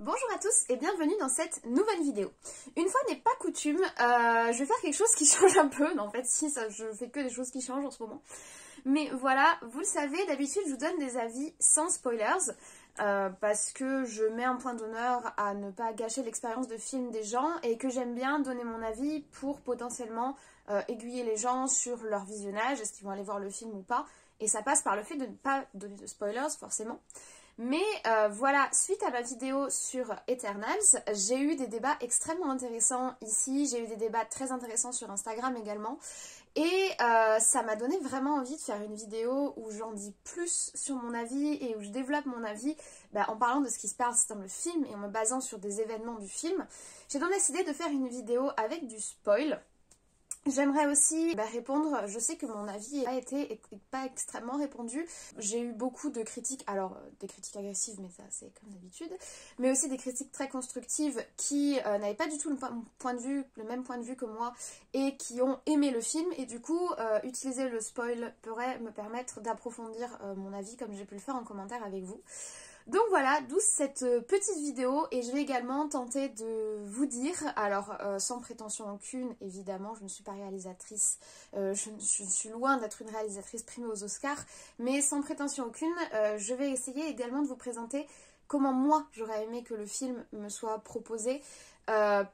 Bonjour à tous et bienvenue dans cette nouvelle vidéo. Une fois n'est pas coutume, je vais faire quelque chose qui change un peu. Non, en fait, si, ça, je fais que des choses qui changent en ce moment. Mais voilà, vous le savez, d'habitude je vous donne des avis sans spoilers. Parce que je mets un point d'honneur à ne pas gâcher l'expérience de film des gens et que j'aime bien donner mon avis pour potentiellement aiguiller les gens sur leur visionnage, est-ce qu'ils vont aller voir le film ou pas. Et ça passe par le fait de ne pas donner de spoilers forcément. Mais voilà, suite à ma vidéo sur Eternals, j'ai eu des débats extrêmement intéressants ici, j'ai eu des débats très intéressants sur Instagram également. Et ça m'a donné vraiment envie de faire une vidéo où j'en dis plus sur mon avis et où je développe mon avis en parlant de ce qui se passe dans le film et en me basant sur des événements du film. J'ai donc décidé de faire une vidéo avec du spoil. J'aimerais aussi répondre, je sais que mon avis n'a été pas extrêmement répandu. J'ai eu beaucoup de critiques, alors des critiques agressives, mais ça c'est comme d'habitude, mais aussi des critiques très constructives qui n'avaient pas du tout le même point de vue que moi et qui ont aimé le film. Et du coup, utiliser le spoil pourrait me permettre d'approfondir mon avis comme j'ai pu le faire en commentaire avec vous. Donc voilà, d'où cette petite vidéo et je vais également tenter de vous dire, alors sans prétention aucune évidemment, je ne suis pas réalisatrice, je suis loin d'être une réalisatrice primée aux Oscars, mais sans prétention aucune, je vais essayer également de vous présenter comment moi j'aurais aimé que le film me soit proposé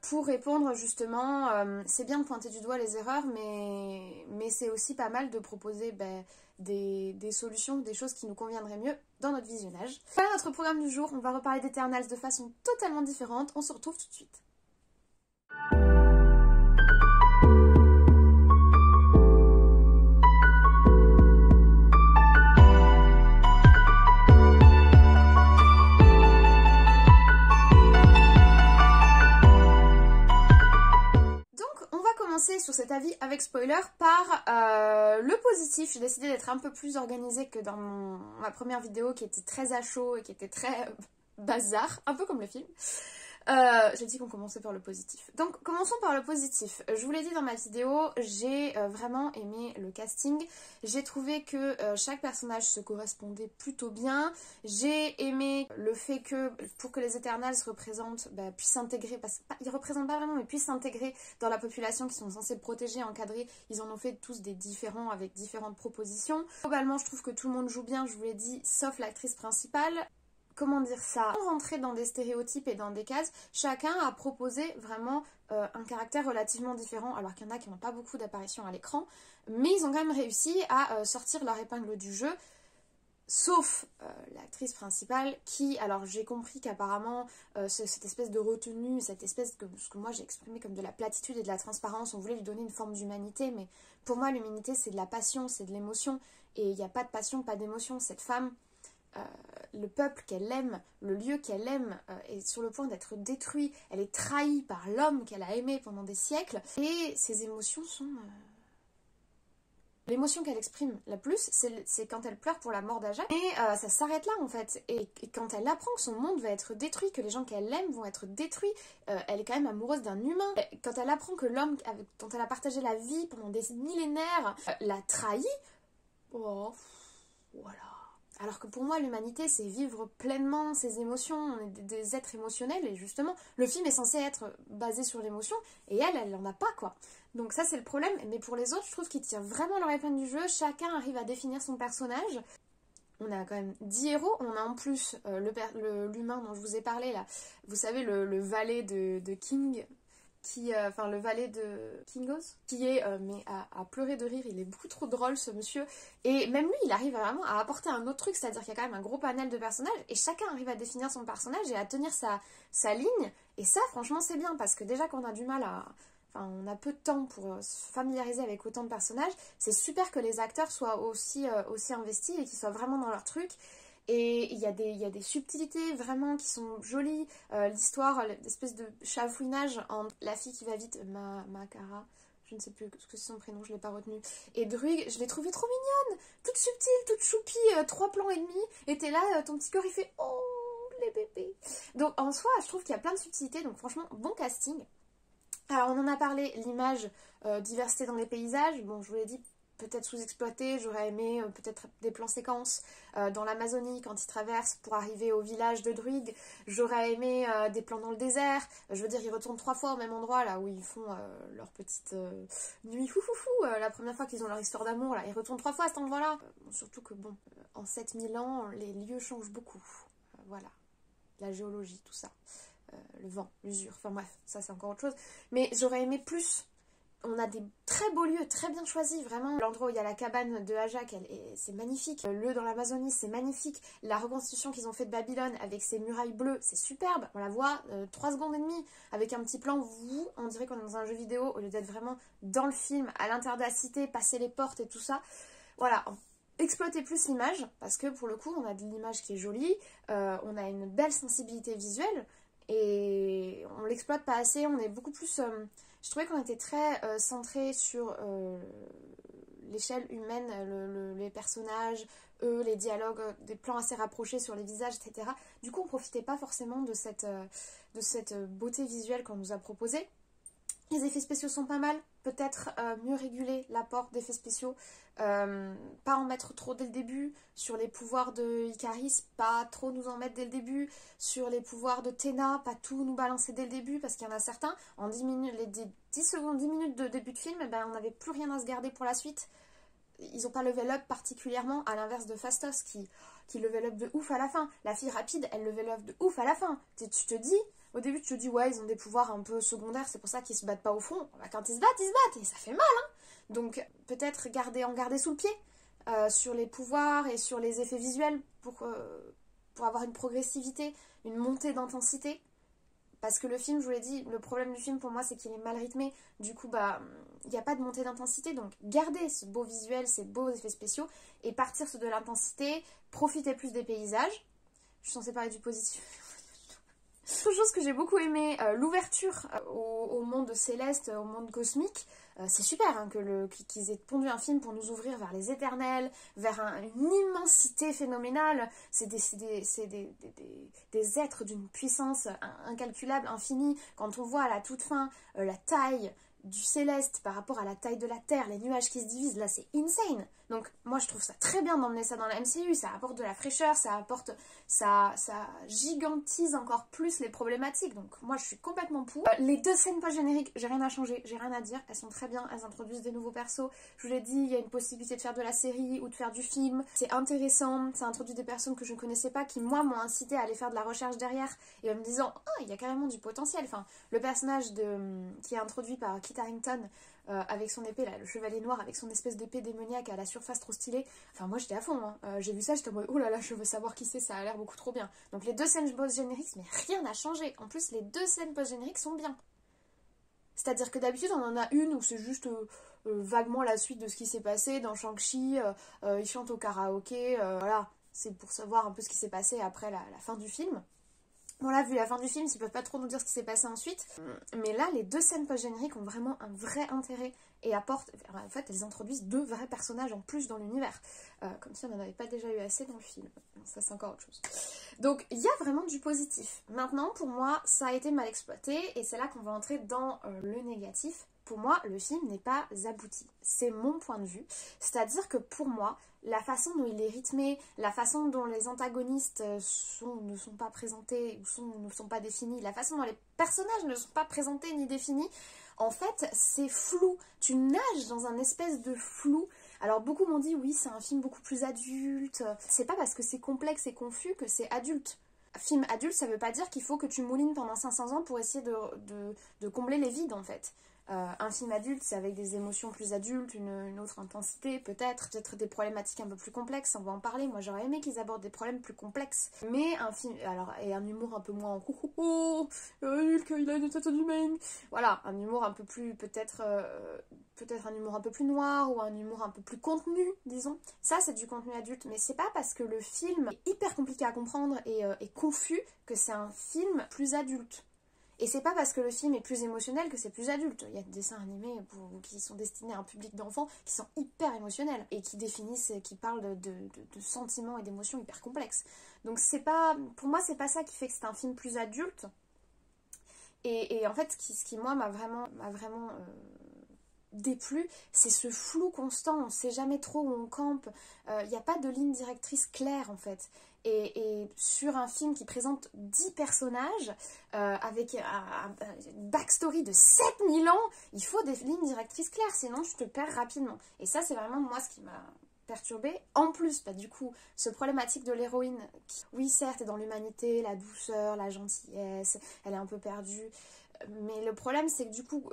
pour répondre justement, c'est bien de pointer du doigt les erreurs, mais c'est aussi pas mal de proposer des solutions, des choses qui nous conviendraient mieux dans notre visionnage. Voilà notre programme du jour, on va reparler d'Eternals de façon totalement différente, on se retrouve tout de suite. Sur cet avis avec spoiler par le positif. J'ai décidé d'être un peu plus organisée que dans ma première vidéo qui était très à chaud et qui était très bazar, un peu comme le film. J'ai dit qu'on commençait par le positif. Donc commençons par le positif. Je vous l'ai dit dans ma vidéo, j'ai vraiment aimé le casting. J'ai trouvé que chaque personnage se correspondait plutôt bien. J'ai aimé le fait que pour que les Eternals puissent s'intégrer, parce qu'ils représentent pas vraiment mais puissent s'intégrer dans la population qui sont censés protéger, encadrer. Ils en ont fait tous des différents avec différentes propositions. Globalement je trouve que tout le monde joue bien, je vous l'ai dit, sauf l'actrice principale. Comment dire ça, sans rentrer dans des stéréotypes et dans des cases, chacun a proposé vraiment un caractère relativement différent, alors qu'il y en a qui n'ont pas beaucoup d'apparitions à l'écran, mais ils ont quand même réussi à sortir leur épingle du jeu, sauf l'actrice principale qui, alors j'ai compris qu'apparemment cette espèce de retenue, cette espèce de ce que moi j'ai exprimé comme de la platitude et de la transparence, on voulait lui donner une forme d'humanité, mais pour moi l'humanité c'est de la passion, c'est de l'émotion, et il n'y a pas de passion, pas d'émotion. Cette femme, le peuple qu'elle aime, le lieu qu'elle aime est sur le point d'être détruit, elle est trahie par l'homme qu'elle a aimé pendant des siècles, et ses émotions sont... L'émotion qu'elle exprime la plus, c'est quand elle pleure pour la mort d'Ajak, et ça s'arrête là en fait, et quand elle apprend que son monde va être détruit, que les gens qu'elle aime vont être détruits, elle est quand même amoureuse d'un humain, quand elle apprend que l'homme dont elle a partagé la vie pendant des millénaires l'a trahi, oh, voilà. Alors que pour moi, l'humanité, c'est vivre pleinement ses émotions, on est des êtres émotionnels, et justement, le film est censé être basé sur l'émotion, et elle en a pas, quoi. Donc ça, c'est le problème, mais pour les autres, je trouve qu'ils tirent vraiment leur épingle du jeu, chacun arrive à définir son personnage. On a quand même 10 héros, on a en plus l'humain dont je vous ai parlé, là, vous savez, le valet de King... le valet de Kingos, qui est à pleurer de rire, il est beaucoup trop drôle ce monsieur, et même lui il arrive vraiment à apporter un autre truc, c'est-à-dire qu'il y a quand même un gros panel de personnages, et chacun arrive à définir son personnage et à tenir sa ligne, et ça franchement c'est bien, parce que déjà qu'on a du mal on a peu de temps pour se familiariser avec autant de personnages, c'est super que les acteurs soient aussi investis et qu'ils soient vraiment dans leur truc. Et il y a des subtilités vraiment qui sont jolies. L'histoire, l'espèce de chafouinage entre la fille qui va vite, Makara, je ne sais plus ce que c'est son prénom, je ne l'ai pas retenu, et Druig, je l'ai trouvée trop mignonne, toute subtile, toute choupie, 3 plans et demi, et t'es là, ton petit cœur il fait oh les bébés. Donc en soi, je trouve qu'il y a plein de subtilités, donc franchement, bon casting. Alors on en a parlé, l'image, diversité dans les paysages, bon je vous l'ai dit, peut-être sous-exploité, j'aurais aimé peut-être des plans séquences dans l'Amazonie quand ils traversent pour arriver au village de druides, j'aurais aimé des plans dans le désert, je veux dire ils retournent 3 fois au même endroit là où ils font leur petite nuit foufoufou, la première fois qu'ils ont leur histoire d'amour là, ils retournent 3 fois à cet endroit là, surtout que bon, en 7000 ans les lieux changent beaucoup, voilà, la géologie, tout ça, le vent, l'usure, enfin bref, ça c'est encore autre chose, mais j'aurais aimé plus. On a des très beaux lieux, très bien choisis, vraiment. L'endroit où il y a la cabane de Ajak, c'est magnifique. Le lieu dans l'Amazonie, c'est magnifique. La reconstitution qu'ils ont fait de Babylone avec ses murailles bleues, c'est superbe. On la voit 3 secondes et demie avec un petit plan, on dirait qu'on est dans un jeu vidéo au lieu d'être vraiment dans le film, à l'intérieur de la cité, passer les portes et tout ça. Voilà, exploiter plus l'image, parce que pour le coup, on a de l'image qui est jolie, on a une belle sensibilité visuelle, et on l'exploite pas assez, on est beaucoup plus... je trouvais qu'on était très centré sur l'échelle humaine, les personnages, eux, les dialogues, des plans assez rapprochés sur les visages, etc. Du coup, on profitait pas forcément de cette beauté visuelle qu'on nous a proposée. Les effets spéciaux sont pas mal, peut-être mieux réguler l'apport d'effets spéciaux, pas en mettre trop dès le début, sur les pouvoirs de Icaris, pas trop nous en mettre dès le début, sur les pouvoirs de Théna, pas tout nous balancer dès le début, parce qu'il y en a certains, en 10 minutes, les 10 secondes, 10 minutes de début de film, eh ben, on n'avait plus rien à se garder pour la suite. Ils n'ont pas level up particulièrement, à l'inverse de Phastos qui level up de ouf à la fin. La fille rapide, elle level up de ouf à la fin. Tu te dis... Au début, tu te dis, ouais, ils ont des pouvoirs un peu secondaires, c'est pour ça qu'ils se battent pas au front. Bah, quand ils se battent, et ça fait mal, hein. Donc, peut-être en garder sous le pied sur les pouvoirs et sur les effets visuels pour avoir une progressivité, une montée d'intensité. Parce que le film, je vous l'ai dit, le problème du film pour moi, c'est qu'il est mal rythmé. Du coup, bah, il n'y a pas de montée d'intensité. Donc, gardez ce beau visuel, ces beaux effets spéciaux et partir sur de l'intensité, profitez plus des paysages. Je suis censée parler du positif. Autre chose que j'ai beaucoup aimé, l'ouverture au monde céleste, au monde cosmique. C'est super hein, qu'ils aient pondu un film pour nous ouvrir vers les éternels, vers une immensité phénoménale. C'est des êtres d'une puissance incalculable, infinie. Quand on voit à la toute fin la taille du céleste par rapport à la taille de la Terre, les nuages qui se divisent, là c'est insane. Donc moi je trouve ça très bien d'emmener ça dans la MCU, ça apporte de la fraîcheur, ça gigantise encore plus les problématiques, donc moi je suis complètement pour. Les 2 scènes post-génériques, j'ai rien à changer, j'ai rien à dire, elles sont très bien, elles introduisent des nouveaux persos, je vous l'ai dit, il y a une possibilité de faire de la série ou de faire du film, c'est intéressant, ça introduit des personnes que je ne connaissais pas, qui moi m'ont incité à aller faire de la recherche derrière, et en me disant, ah il y a carrément du potentiel, enfin le personnage qui est introduit par Kit Harington, avec son épée, là, le chevalier noir avec son espèce d'épée démoniaque à la surface trop stylée. Enfin, moi j'étais à fond, hein. J'ai vu ça, j'étais en mode oh là là, je veux savoir qui c'est, ça a l'air beaucoup trop bien. Donc les 2 scènes post-génériques, mais rien n'a changé. En plus, les 2 scènes post-génériques sont bien. C'est-à-dire que d'habitude, on en a une où c'est juste vaguement la suite de ce qui s'est passé dans Shang-Chi, ils chantent au karaoké, voilà, c'est pour savoir un peu ce qui s'est passé après la fin du film. Bon là, vu la fin du film, ils peuvent pas trop nous dire ce qui s'est passé ensuite. Mais là, les 2 scènes post-génériques ont vraiment un vrai intérêt et apportent... En fait, elles introduisent 2 vrais personnages en plus dans l'univers. Comme si on n'en avait pas déjà eu assez dans le film. Ça, c'est encore autre chose. Donc, il y a vraiment du positif. Maintenant, pour moi, ça a été mal exploité et c'est là qu'on va entrer dans le négatif. Pour moi, le film n'est pas abouti. C'est mon point de vue. C'est-à-dire que pour moi, la façon dont il est rythmé, la façon dont les antagonistes ne sont pas présentés ou ne sont pas définis, la façon dont les personnages ne sont pas présentés ni définis, en fait, c'est flou. Tu nages dans un espèce de flou. Alors beaucoup m'ont dit, oui, c'est un film beaucoup plus adulte. C'est pas parce que c'est complexe et confus que c'est adulte. Film adulte, ça veut pas dire qu'il faut que tu moulines pendant 500 ans pour essayer de combler les vides, en fait. Un film adulte, c'est avec des émotions plus adultes, une autre intensité, peut-être des problématiques un peu plus complexes, on va en parler. Moi, j'aurais aimé qu'ils abordent des problèmes plus complexes. Mais un film, alors, et un humour un peu moins Hulk, il a une tête humaine. Voilà, un humour un peu plus, peut-être un humour un peu plus noir ou un humour un peu plus contenu, disons. Ça, c'est du contenu adulte, mais c'est pas parce que le film est hyper compliqué à comprendre et confus que c'est un film plus adulte. Et c'est pas parce que le film est plus émotionnel que c'est plus adulte. Il y a des dessins animés qui sont destinés à un public d'enfants qui sont hyper émotionnels et qui parlent de sentiments et d'émotions hyper complexes. Donc c'est pas, pour moi c'est pas ça qui fait que c'est un film plus adulte. Et en fait ce qui moi m'a vraiment déplu, c'est ce flou constant, on ne sait jamais trop où on campe, il n'y a pas de ligne directrice claire en fait. Et sur un film qui présente 10 personnages, avec une backstory de 7000 ans, il faut des lignes directrices claires, sinon je te perds rapidement. Et ça, c'est vraiment moi ce qui m'a perturbée. En plus, bah, du coup, ce problématique de l'héroïne, qui, oui certes, est dans l'humanité, la douceur, la gentillesse, elle est un peu perdue. Mais le problème, c'est que du coup,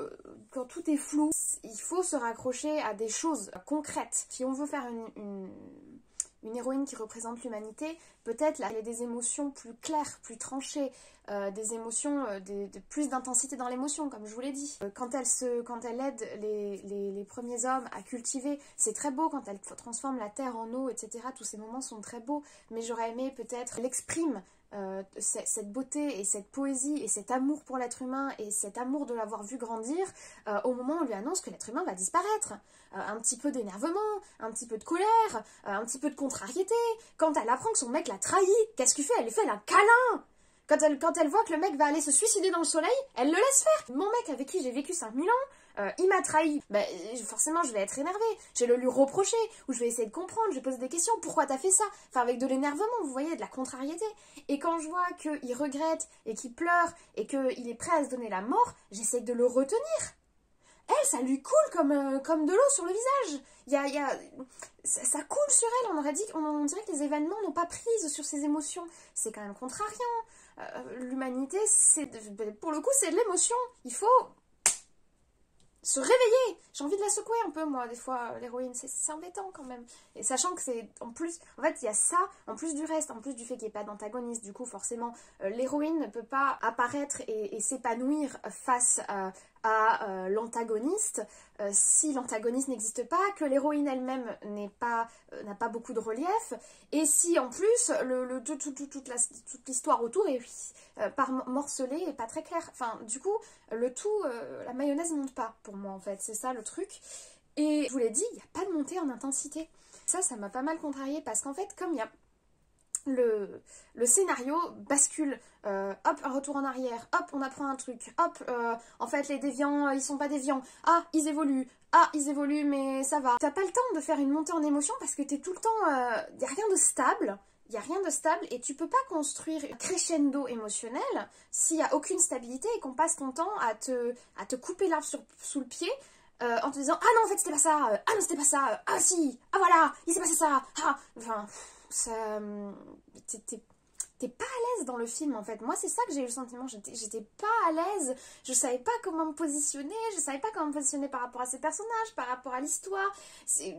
quand tout est flou, il faut se raccrocher à des choses concrètes. Si on veut faire une héroïne qui représente l'humanité, peut-être là, elle a des émotions plus claires, plus tranchées, des émotions, plus d'intensité dans l'émotion, comme je vous l'ai dit. Quand elle aide les premiers hommes à cultiver, c'est très beau. Quand elle transforme la terre en eau, etc., tous ces moments sont très beaux. Mais j'aurais aimé peut-être l'exprime. Cette beauté et cette poésie et cet amour pour l'être humain et cet amour de l'avoir vu grandir au moment où on lui annonce que l'être humain va disparaître. Un petit peu d'énervement, un petit peu de colère, un petit peu de contrariété. Quand elle apprend que son mec l'a trahi, qu'est-ce qu'il fait? Elle lui fait un câlin. Quand elle voit que le mec va aller se suicider dans le soleil, elle le laisse faire. Mon mec avec qui j'ai vécu 5000 ans, il m'a trahi. Ben, forcément, je vais être énervée. Je vais le lui reprocher. Ou je vais essayer de comprendre. Je vais poser des questions. Pourquoi t'as fait ça? Enfin, avec de l'énervement, vous voyez, de la contrariété. Et quand je vois qu'il regrette et qu'il pleure et qu'il est prêt à se donner la mort, j'essaie de le retenir. Elle, ça lui coule comme de l'eau sur le visage. Ça coule sur elle. On dirait que les événements n'ont pas prise sur ses émotions. C'est quand même contrariant. L'humanité, pour le coup, c'est de l'émotion. Il faut se réveiller. J'ai envie de la secouer un peu, moi, des fois, l'héroïne. C'est embêtant, quand même. Et sachant que c'est, en plus, en fait, il y a ça, en plus du reste, en plus du fait qu'il n'y ait pas d'antagoniste. Du coup, forcément, l'héroïne ne peut pas apparaître et s'épanouir face à l'antagoniste si l'antagoniste n'existe pas, que l'héroïne elle-même n'a pas beaucoup de relief, et si en plus toute l'histoire autour est morcelée et pas très claire. Enfin, du coup, la mayonnaise ne monte pas pour moi en fait, c'est ça le truc. Et je vous l'ai dit, il n'y a pas de montée en intensité. Ça m'a pas mal contrariée parce qu'en fait, comme il y a le scénario bascule, hop, un retour en arrière, hop, on apprend un truc, hop, en fait les déviants, ils sont pas déviants, ils évoluent, mais ça va. T'as pas le temps de faire une montée en émotion parce que t'es tout le temps, y a rien de stable. Il n'y a rien de stable et tu peux pas construire un crescendo émotionnel s'il n'y a aucune stabilité et qu'on passe ton temps à te couper l'arbre sous le pied en te disant « Ah non, en fait, c'était pas ça, ah non, c'était pas ça, ah si, ah voilà, il s'est passé ça, ah... » Enfin, t'es pas à l'aise dans le film, en fait. Moi, c'est ça que j'ai eu le sentiment, j'étais pas à l'aise, je savais pas comment me positionner, je savais pas comment me positionner par rapport à ces personnages, par rapport à l'histoire. Il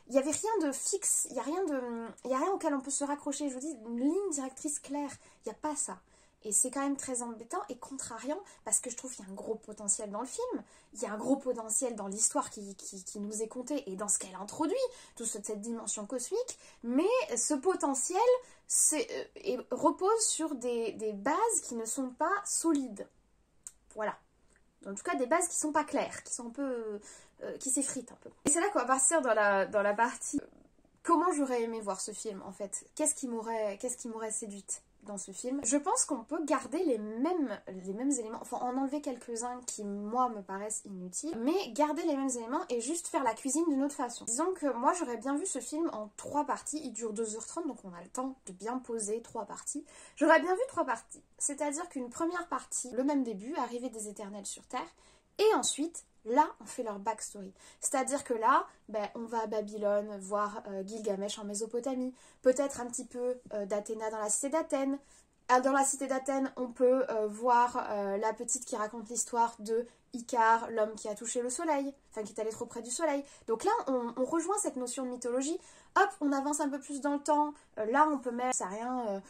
y avait rien de fixe, il y a rien auquel on peut se raccrocher. Je vous dis, une ligne directrice claire, il y a pas ça. Et c'est quand même très embêtant et contrariant parce que je trouve qu'il y a un gros potentiel dans le film, il y a un gros potentiel dans l'histoire qui nous est contée et dans ce qu'elle introduit, toute cette dimension cosmique, mais ce potentiel repose sur des bases qui ne sont pas solides. Voilà. En tout cas, des bases qui sont pas claires, qui sont un peu... qui s'effritent un peu. Et c'est là qu'on va partir dans la partie... Comment j'aurais aimé voir ce film, en fait? Qu'est-ce qui m'aurait séduite dans ce film? Je pense qu'on peut garder les mêmes éléments, enfin en enlever quelques-uns qui, moi, me paraissent inutiles, mais garder les mêmes éléments et juste faire la cuisine d'une autre façon. Disons que moi, j'aurais bien vu ce film en 3 parties, il dure 2h30, donc on a le temps de bien poser 3 parties. J'aurais bien vu 3 parties, c'est-à-dire qu'une première partie, le même début, arrivée des Éternels sur Terre, et ensuite... là, on fait leur backstory. C'est-à-dire que là, on va à Babylone voir Gilgamesh en Mésopotamie, peut-être un petit peu d'Athéna dans la cité d'Athènes. Dans la cité d'Athènes, on peut voir la petite qui raconte l'histoire de Icare, l'homme qui a touché le soleil, enfin qui est allé trop près du soleil. Donc là, on rejoint cette notion de mythologie. Hop, on avance un peu plus dans le temps. Là, on peut mettre, ça rien...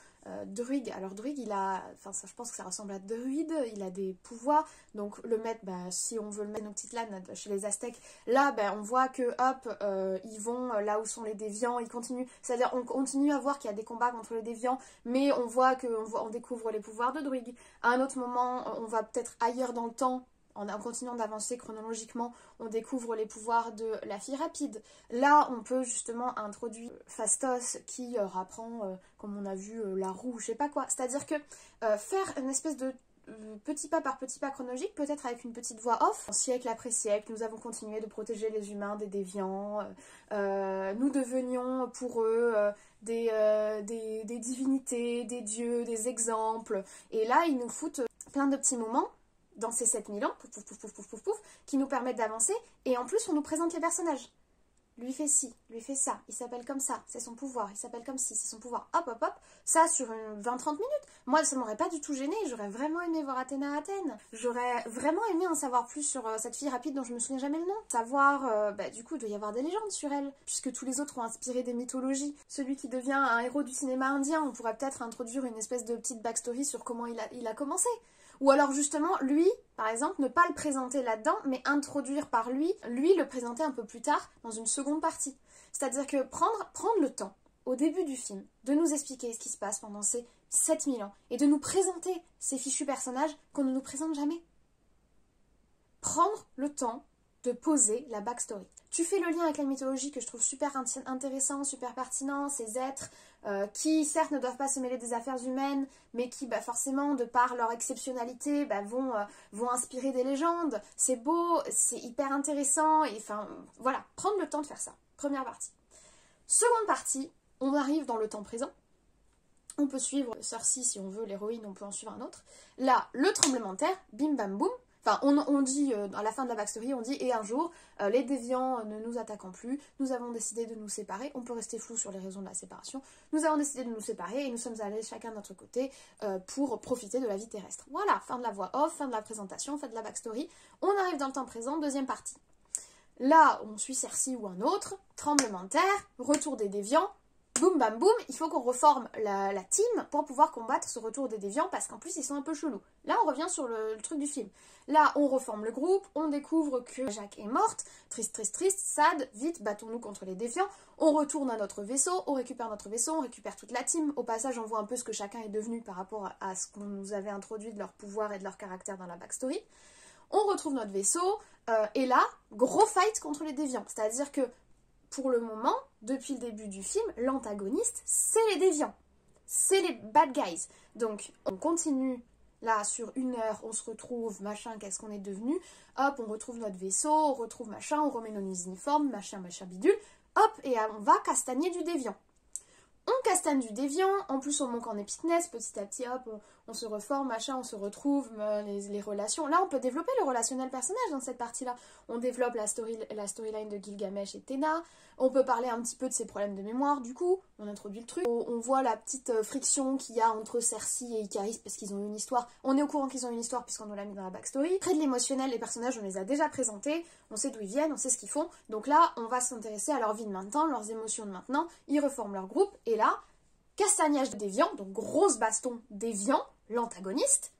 Druig, alors Druig il a, enfin ça, je pense que ça ressemble à Druide, il a des pouvoirs, donc le mettre, si on veut le mettre dans Tenochtitlan chez les Aztèques, là on voit que hop, ils vont là où sont les déviants, ils continuent, c'est-à-dire on continue à voir qu'il y a des combats contre les déviants, mais on voit on découvre les pouvoirs de Druig. À un autre moment, on va peut-être ailleurs dans le temps. En continuant d'avancer chronologiquement, on découvre les pouvoirs de la fille rapide. Là, on peut justement introduire Phastos qui apprend, comme on a vu, la roue, je sais pas quoi. C'est-à-dire que faire une espèce de petit pas par petit pas chronologique, peut-être avec une petite voix off. Siècle après siècle, nous avons continué de protéger les humains des déviants. Nous devenions pour eux des divinités, des dieux, des exemples. Et là, ils nous foutent plein de petits moments dans ces 7000 ans, pouf, pouf, pouf, pouf, pouf, pouf, pouf, qui nous permettent d'avancer. Et en plus, on nous présente les personnages. Lui fait ci, lui fait ça, il s'appelle comme ça, c'est son pouvoir, il s'appelle comme ci, c'est son pouvoir, hop hop hop, ça sur une 20-30 minutes. Moi ça m'aurait pas du tout gêné, j'aurais vraiment aimé voir Athéna à Athènes. J'aurais vraiment aimé en savoir plus sur cette fille rapide dont je me souviens jamais le nom. Savoir, du coup il doit y avoir des légendes sur elle, puisque tous les autres ont inspiré des mythologies. Celui qui devient un héros du cinéma indien, on pourrait peut-être introduire une espèce de petite backstory sur comment il a commencé. Ou alors justement, lui, par exemple, ne pas le présenter là-dedans, mais introduire par lui le présenter un peu plus tard, dans une seconde partie. C'est-à-dire que prendre le temps, au début du film, de nous expliquer ce qui se passe pendant ces 7000 ans, et de nous présenter ces fichus personnages qu'on ne nous présente jamais. Prendre le temps de poser la backstory. Tu fais le lien avec la mythologie que je trouve super intéressant, super pertinent, ces êtres qui certes ne doivent pas se mêler des affaires humaines, mais qui forcément de par leur exceptionnalité vont inspirer des légendes. C'est beau, c'est hyper intéressant, et enfin voilà, prendre le temps de faire ça. Première partie. Seconde partie, on arrive dans le temps présent. On peut suivre Cersei si on veut, l'héroïne, on peut en suivre un autre. Là, le tremblement de terre, bim bam boum. Enfin, on dit, à la fin de la backstory, on dit « Et un jour, les déviants ne nous attaquant plus, nous avons décidé de nous séparer. » On peut rester flou sur les raisons de la séparation. Nous avons décidé de nous séparer et nous sommes allés chacun de notre côté pour profiter de la vie terrestre. Voilà, fin de la voix off, fin de la présentation, fin de la backstory. On arrive dans le temps présent, deuxième partie. Là, on suit Cersei ou un autre, tremblement de terre, retour des déviants. Boum bam boum, il faut qu'on reforme la team pour pouvoir combattre ce retour des déviants parce qu'en plus ils sont un peu chelous. Là on revient sur le truc du film. Là on reforme le groupe, on découvre que Jaqen est morte, triste triste triste, sad, vite battons-nous contre les déviants, on retourne à notre vaisseau, on récupère notre vaisseau, on récupère toute la team. Au passage on voit un peu ce que chacun est devenu par rapport à ce qu'on nous avait introduit de leur pouvoir et de leur caractère dans la backstory. On retrouve notre vaisseau et là, gros fight contre les déviants, c'est-à-dire que pour le moment, depuis le début du film, l'antagoniste, c'est les déviants. C'est les bad guys. Donc, on continue, là, sur 1 heure, on se retrouve, machin, qu'est-ce qu'on est devenu. Hop, on retrouve notre vaisseau, on retrouve machin, on remet nos uniformes, machin, machin, bidule. Hop, et on va castagner du déviant. On castagne du déviant, en plus on manque en epicness, petit à petit, hop, on se reforme, machin, on se retrouve, les relations. Là, on peut développer le relationnel personnage dans cette partie-là. On développe la storyline de Gilgamesh et Téna, on peut parler un petit peu de ses problèmes de mémoire, du coup, on introduit le truc. On voit la petite friction qu'il y a entre Cersei et Ikaris, parce qu'ils ont une histoire. On est au courant qu'ils ont une histoire, puisqu'on nous l'a mis dans la backstory. Près de l'émotionnel, les personnages, on les a déjà présentés, on sait d'où ils viennent, on sait ce qu'ils font. Donc là, on va s'intéresser à leur vie de maintenant, leurs émotions de maintenant, ils reforment leur groupe, et là, castagnage de déviants, donc grosse baston déviant, l'antagoniste.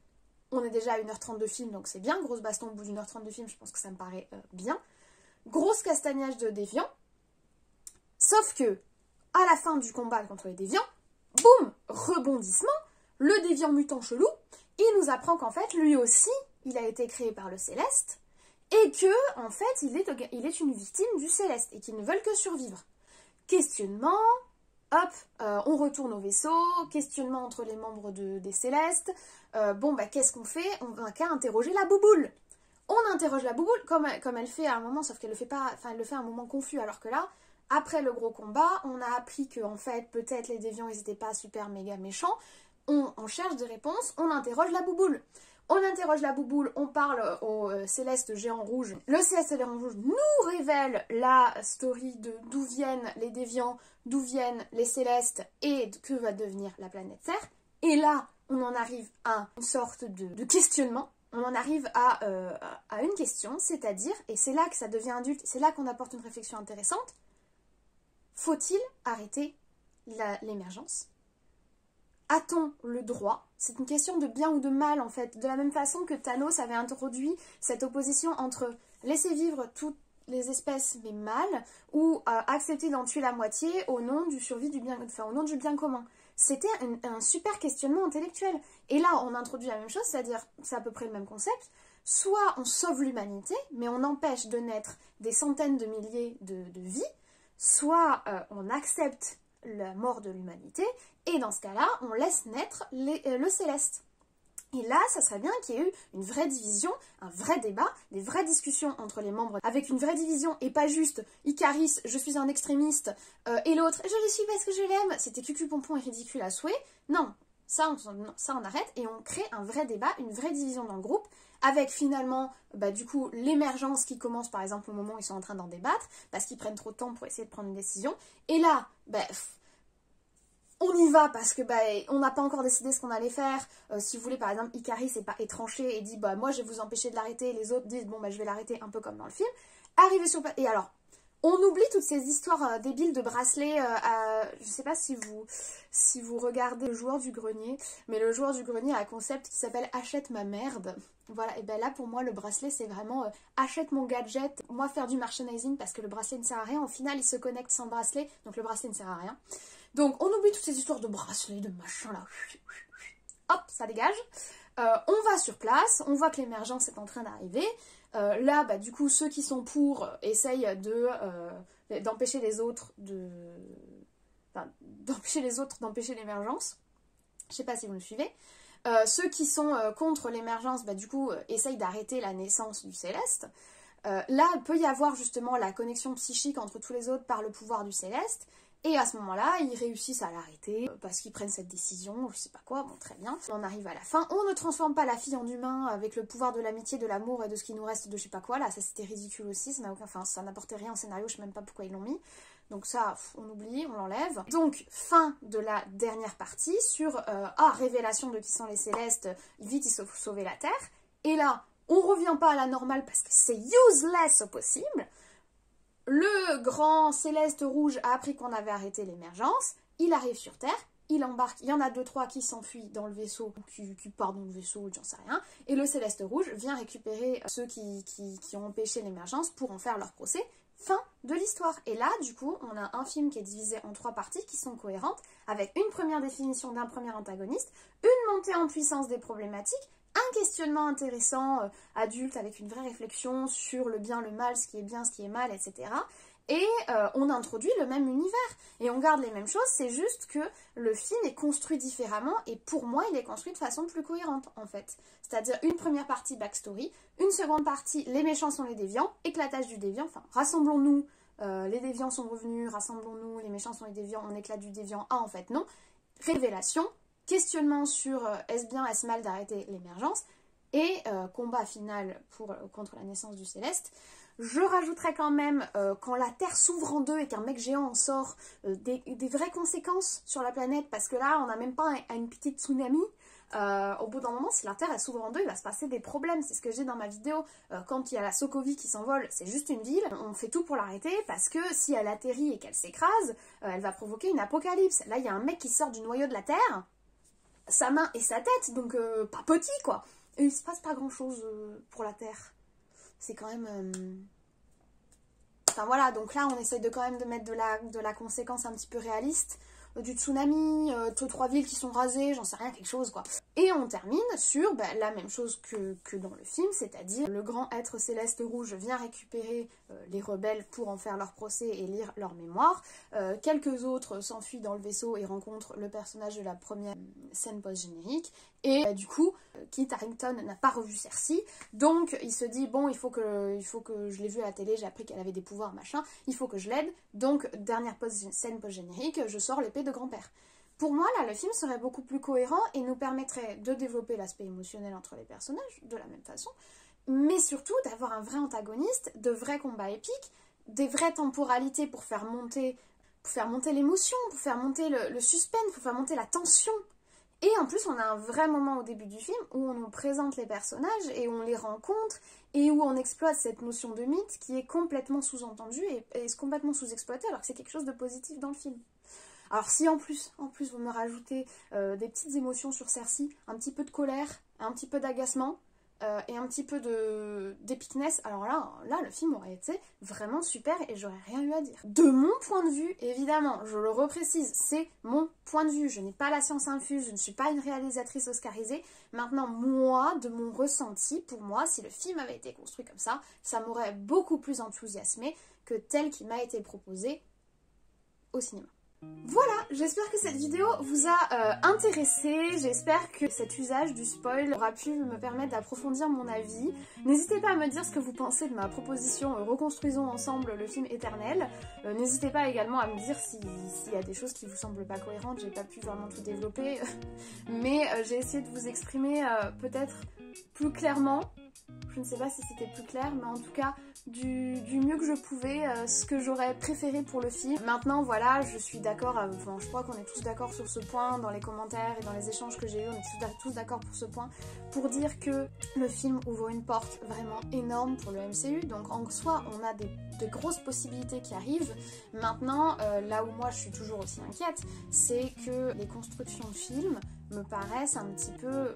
On est déjà à 1h30 de film, donc c'est bien. Grosse baston au bout d'1h30 de film, je pense que ça me paraît bien. Grosse castagnage de déviants. Sauf que, à la fin du combat contre les déviants, boum, rebondissement, le déviant mutant chelou, il nous apprend qu'en fait, lui aussi, il a été créé par le Céleste, et que, en fait, il est une victime du Céleste, et qu'ils ne veulent que survivre. Questionnement. Hop, on retourne au vaisseau, questionnement entre les membres des Célestes. Qu'est-ce qu'on fait? On n'a qu'à interroger la bouboule. On interroge la bouboule comme elle fait à un moment, sauf qu'elle le fait pas, enfin elle le fait à un moment confus, alors que là, après le gros combat, on a appris que en fait, peut-être les déviants, ils n'étaient pas super méga méchants. On cherche des réponses, on interroge la bouboule. On interroge la bouboule, on parle au Céleste Géant Rouge. Le Céleste Géant Rouge nous révèle la story de d'où viennent les déviants, d'où viennent les Célestes et que va devenir la planète Terre. Et là, on en arrive à une sorte de questionnement. On en arrive à une question, c'est-à-dire, et c'est là que ça devient adulte, c'est là qu'on apporte une réflexion intéressante, faut-il arrêter l'émergence ? A-t-on le droit? C'est une question de bien ou de mal en fait, de la même façon que Thanos avait introduit cette opposition entre laisser vivre toutes les espèces mais mâles ou accepter d'en tuer la moitié au nom du au nom du bien commun. C'était un super questionnement intellectuel. Et là, on introduit la même chose, c'est-à-dire, c'est à peu près le même concept, soit on sauve l'humanité, mais on empêche de naître des centaines de milliers de vies, soit on accepte la mort de l'humanité, et dans ce cas-là, on laisse naître le Céleste. Et là, ça serait bien qu'il y ait eu une vraie division, un vrai débat, des vraies discussions entre les membres, avec une vraie division et pas juste Icaris, je suis un extrémiste, et l'autre, je le suis parce que je l'aime. C'était cucu-pompon et ridicule à souhait. Non, ça on arrête et on crée un vrai débat, une vraie division dans le groupe, avec finalement, du coup, l'émergence qui commence par exemple au moment où ils sont en train d'en débattre, parce qu'ils prennent trop de temps pour essayer de prendre une décision. Et là, on y va parce que on n'a pas encore décidé ce qu'on allait faire. Si vous voulez, par exemple, Icaris est tranché et dit moi je vais vous empêcher de l'arrêter, les autres disent je vais l'arrêter, un peu comme dans le film. Arriver sur place. Et alors, on oublie toutes ces histoires débiles de bracelets. Je sais pas si vous regardez Le Joueur du Grenier, mais Le Joueur du Grenier a un concept qui s'appelle achète ma merde. Voilà, et là pour moi le bracelet c'est vraiment achète mon gadget, moi faire du merchandising parce que le bracelet ne sert à rien. Au final il se connecte sans bracelet, donc le bracelet ne sert à rien. Donc on oublie toutes ces histoires de bracelets, de machin là. Hop, ça dégage. On va sur place, on voit que l'émergence est en train d'arriver. Là, du coup, ceux qui sont pour essayent d'empêcher les autres d'empêcher l'émergence. Je sais pas si vous me suivez. Ceux qui sont contre l'émergence, du coup, essayent d'arrêter la naissance du Céleste. Là, il peut y avoir justement la connexion psychique entre tous les autres par le pouvoir du Céleste. Et à ce moment-là, ils réussissent à l'arrêter parce qu'ils prennent cette décision, je sais pas quoi, bon très bien. On arrive à la fin, on ne transforme pas la fille en humain avec le pouvoir de l'amitié, de l'amour et de ce qui nous reste de je sais pas quoi, là ça c'était ridicule aussi, ça n'apportait rien au scénario, je sais même pas pourquoi ils l'ont mis. Donc ça, on oublie, on l'enlève. Donc, fin de la dernière partie sur révélation de qui sont les Célestes, vite ils sauvent sauver la Terre. Et là, on revient pas à la normale parce que c'est useless au possible. Le grand Céleste Rouge a appris qu'on avait arrêté l'émergence, il arrive sur Terre, il embarque, il y en a 2-3 qui s'enfuient dans le vaisseau, qui partent dans le vaisseau, j'en sais rien, et le Céleste Rouge vient récupérer ceux qui ont empêché l'émergence pour en faire leur procès. Fin de l'histoire. Et là, du coup, on a un film qui est divisé en 3 parties qui sont cohérentes, avec une première définition d'un premier antagoniste, une montée en puissance des problématiques, un questionnement intéressant, adulte, avec une vraie réflexion sur le bien, le mal, ce qui est bien, ce qui est mal, etc. Et on introduit le même univers. Et on garde les mêmes choses, c'est juste que le film est construit différemment, et pour moi, il est construit de façon plus cohérente, en fait. C'est-à-dire une première partie backstory, une seconde partie, les méchants sont les déviants, éclatage du déviant, enfin, rassemblons-nous, les déviants sont revenus, rassemblons-nous, les méchants sont les déviants, on éclate du déviant, en fait, non. Révélation, questionnement sur est-ce bien, est-ce mal d'arrêter l'émergence, et combat final contre la naissance du Céleste. Je rajouterais quand même, quand la Terre s'ouvre en deux et qu'un mec géant en sort, des vraies conséquences sur la planète, parce que là, on n'a même pas une petite tsunami. Au bout d'un moment, si la Terre elle s'ouvre en deux, il va se passer des problèmes. C'est ce que j'ai dans ma vidéo. Quand il y a la Sokovie qui s'envole, c'est juste une ville. On fait tout pour l'arrêter parce que si elle atterrit et qu'elle s'écrase, elle va provoquer une apocalypse. Là, il y a un mec qui sort du noyau de la Terre, sa main et sa tête, donc pas petit quoi. Et il se passe pas grand chose pour la Terre. C'est quand même... Enfin voilà, donc là on essaye quand même de mettre de la conséquence un petit peu réaliste. Du tsunami, 3 villes qui sont rasées, j'en sais rien, quelque chose quoi. Et on termine sur la même chose que dans le film, c'est-à-dire le grand être céleste rouge vient récupérer les rebelles pour en faire leur procès et lire leur mémoire. Quelques autres s'enfuient dans le vaisseau et rencontrent le personnage de la première scène post-générique. Et du coup, Kit Harington n'a pas revu Cersei, donc il se dit bon, il faut que je l'ai vue à la télé, j'ai appris qu'elle avait des pouvoirs, machin, il faut que je l'aide, donc dernière scène post-générique, je sors l'épée de grand-père. Pour moi, là, le film serait beaucoup plus cohérent et nous permettrait de développer l'aspect émotionnel entre les personnages, de la même façon, mais surtout d'avoir un vrai antagoniste, de vrais combats épiques, des vraies temporalités pour faire monter l'émotion, pour faire monter le suspense, pour faire monter la tension. Et en plus, on a un vrai moment au début du film où on nous présente les personnages et on les rencontre et où on exploite cette notion de mythe qui est complètement sous-entendue et complètement sous-exploitée alors que c'est quelque chose de positif dans le film. Alors si en plus vous me rajoutez des petites émotions sur Cersei, un petit peu de colère, un petit peu d'agacement et un petit peu d'épicness, alors là le film aurait été vraiment super et j'aurais rien eu à dire. De mon point de vue, évidemment, je le reprécise, c'est mon point de vue, je n'ai pas la science infuse, je ne suis pas une réalisatrice oscarisée. Maintenant, moi, de mon ressenti, pour moi, si le film avait été construit comme ça m'aurait beaucoup plus enthousiasmé que tel qu'il m'a été proposé au cinéma. Voilà, j'espère que cette vidéo vous a intéressé, j'espère que cet usage du spoil aura pu me permettre d'approfondir mon avis. N'hésitez pas à me dire ce que vous pensez de ma proposition Reconstruisons ensemble le film Éternel. N'hésitez pas également à me dire s'il y a des choses qui vous semblent pas cohérentes, j'ai pas pu vraiment tout développer, mais j'ai essayé de vous exprimer peut-être plus clairement. Je ne sais pas si c'était plus clair, mais en tout cas du mieux que je pouvais, ce que j'aurais préféré pour le film. Maintenant voilà, je suis d'accord, enfin je crois qu'on est tous d'accord sur ce point, dans les commentaires et dans les échanges que j'ai eu, on est tous d'accord pour ce point, pour dire que le film ouvre une porte vraiment énorme pour le MCU, donc en soi on a de grosses possibilités qui arrivent. Maintenant, là où moi je suis toujours aussi inquiète, c'est que les constructions de films me paraissent un petit peu...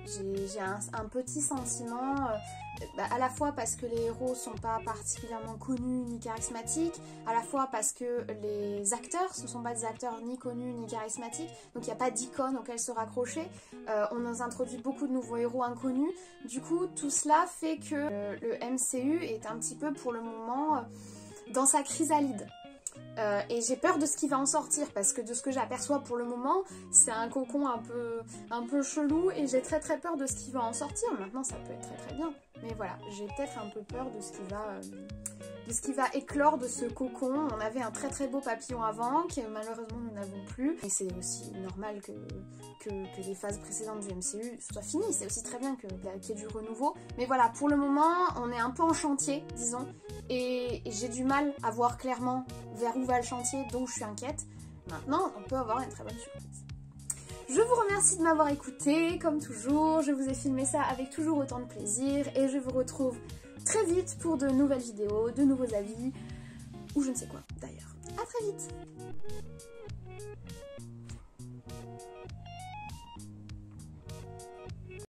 j'ai un petit sentiment, à la fois parce que les héros sont pas particulièrement connus ni charismatiques, à la fois parce que les acteurs, ce sont pas des acteurs ni connus ni charismatiques, donc il n'y a pas d'icône auquel se raccrocher, on nous introduit beaucoup de nouveaux héros inconnus, du coup tout cela fait que le MCU est un petit peu pour le moment dans sa chrysalide. Et j'ai peur de ce qui va en sortir parce que de ce que j'aperçois pour le moment c'est un cocon un peu chelou et j'ai très peur de ce qui va en sortir. Maintenant ça peut être très bien, mais voilà, j'ai peut-être un peu peur de ce qui va éclore de ce cocon. On avait un très beau papillon avant que malheureusement nous n'avons plus, et c'est aussi normal que les phases précédentes du MCU soient finies, c'est aussi très bien qu'il y ait du renouveau, mais voilà, pour le moment on est un peu en chantier disons, et j'ai du mal à voir clairement vers où va le chantier, donc je suis inquiète. Maintenant on peut avoir une très bonne surprise. Je vous remercie de m'avoir écouté, comme toujours, je vous ai filmé ça avec toujours autant de plaisir, et je vous retrouve très vite pour de nouvelles vidéos, de nouveaux avis, ou je ne sais quoi d'ailleurs. À très vite!